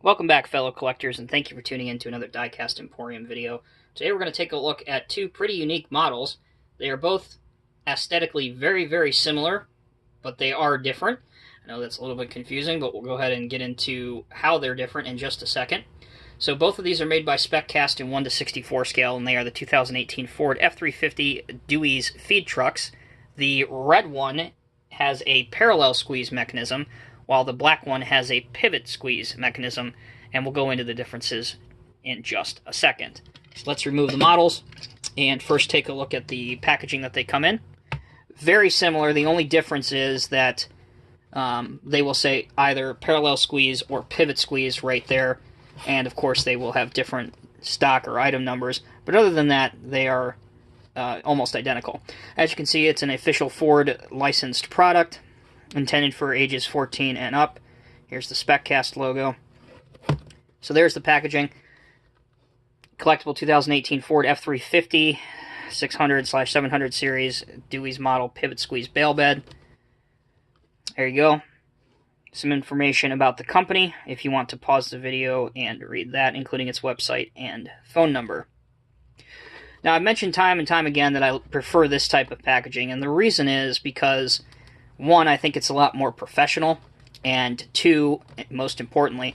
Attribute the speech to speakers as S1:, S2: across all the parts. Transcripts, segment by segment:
S1: Welcome back, fellow collectors, and thank you for tuning in to another Diecast Emporium video. Today we're going to take a look at two pretty unique models. They are both aesthetically very similar, but they are different. I know that's a little bit confusing, but we'll go ahead and get into how they're different in just a second. So both of these are made by SpecCast in 1:64 scale, and they are the 2018 Ford F-350 DewEze feed trucks. The red one has a parallel squeeze mechanism, while the black one has a pivot squeeze mechanism, and we'll go into the differences in just a second. So let's remove the models and first take a look at the packaging that they come in. Very similar. The only difference is that they will say either parallel squeeze or pivot squeeze right there, and of course they will have different stock or item numbers, but other than that they are almost identical. As you can see, it's an official Ford licensed product, intended for ages 14 and up. Here's the SpecCast logo. So there's the packaging. Collectible 2018 Ford F-350 600/700 series DewEze model pivot squeeze bale bed. There you go. Some information about the company if you want to pause the video and read that, including its website and phone number. Now, I've mentioned time and time again that I prefer this type of packaging, and the reason is because, one, I think it's a lot more professional, and two, most importantly,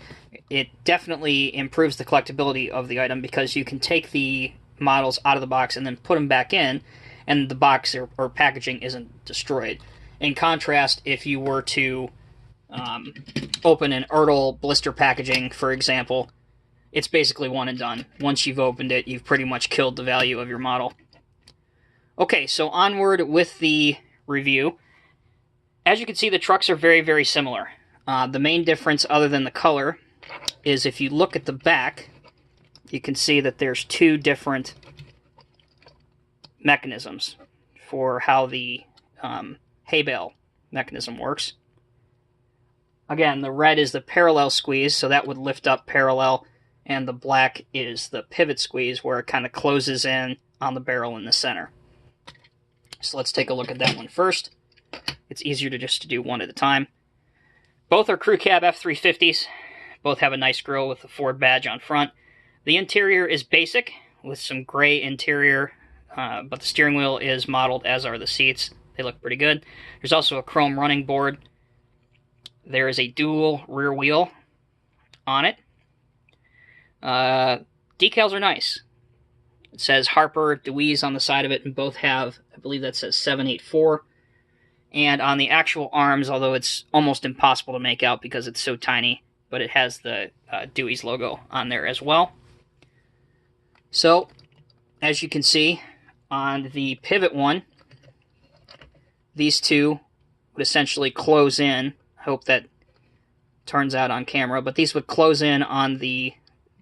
S1: it definitely improves the collectability of the item because you can take the models out of the box and then put them back in, and the box or packaging isn't destroyed. In contrast, if you were to open an Ertl blister packaging, for example, it's basically one and done. Once you've opened it, you've pretty much killed the value of your model. Okay, so onward with the review. As you can see, the trucks are very similar. The main difference, other than the color, is if you look at the back, you can see that there's two different mechanisms for how the hay bale mechanism works. Again, the red is the parallel squeeze, so that would lift up parallel, and the black is the pivot squeeze, where it kind of closes in on the barrel in the center. So let's take a look at that one first. It's easier to just do one at a time. Both are crew cab F-350s. Both have a nice grille with the Ford badge on front. The interior is basic, with some gray interior, but the steering wheel is modeled, as are the seats. They look pretty good. There's also a chrome running board. There is a dual rear wheel on it. Decals are nice. It says Harper, DewEze on the side of it, and both have, I believe that says 784. And on the actual arms, although it's almost impossible to make out because it's so tiny, but it has the DewEze logo on there as well. So, as you can see, on the pivot one, these two would essentially close in. I hope that turns out on camera, but these would close in on the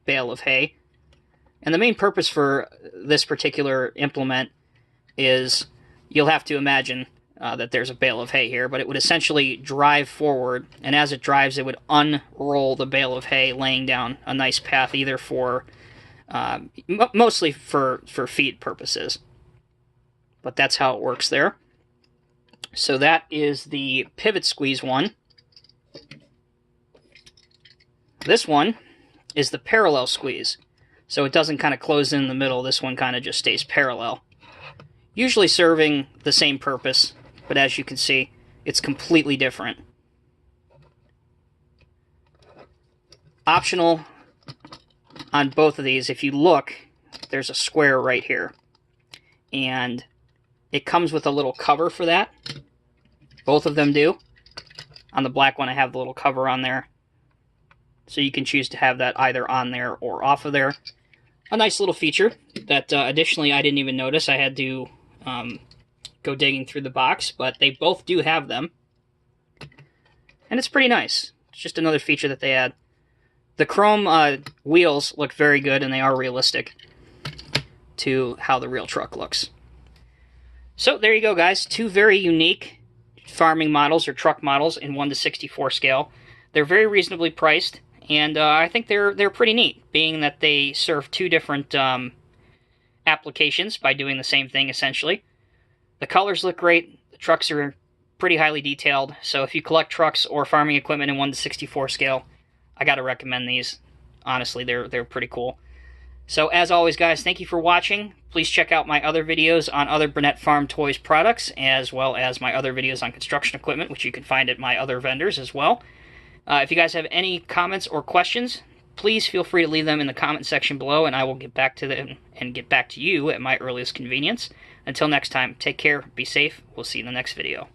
S1: bale of hay. And the main purpose for this particular implement is, you'll have to imagine that there's a bale of hay here, but it would essentially drive forward, and as it drives, it would unroll the bale of hay, laying down a nice path, either for, mostly for feed purposes. But that's how it works there. So that is the pivot squeeze one. This one is the parallel squeeze. So it doesn't kind of close in the middle, this one kind of just stays parallel. Usually serving the same purpose, but as you can see, it's completely different. Optional on both of these, if you look, there's a square right here. And it comes with a little cover for that. Both of them do. On the black one, I have the little cover on there. So you can choose to have that either on there or off of there. A nice little feature that additionally I didn't even notice. I had to go digging through the box, but they both do have them. And it's pretty nice. It's just another feature that they add. The chrome wheels look very good, and they are realistic to how the real truck looks. So there you go, guys. Two very unique farming models or truck models in 1:64 scale. They're very reasonably priced, and I think they're pretty neat, being that they serve two different applications by doing the same thing, essentially. The colors look great. The trucks are pretty highly detailed, so if you collect trucks or farming equipment in 1:64 scale, I gotta recommend these. Honestly, they're pretty cool. So as always, guys, thank you for watching. Please check out my other videos on other Burnett Farm Toys products, as well as my other videos on construction equipment, which you can find at my other vendors as well. If you guys have any comments or questions, please feel free to leave them in the comment section below, and I will get back to them and get back to you at my earliest convenience. Until next time, take care, be safe, we'll see you in the next video.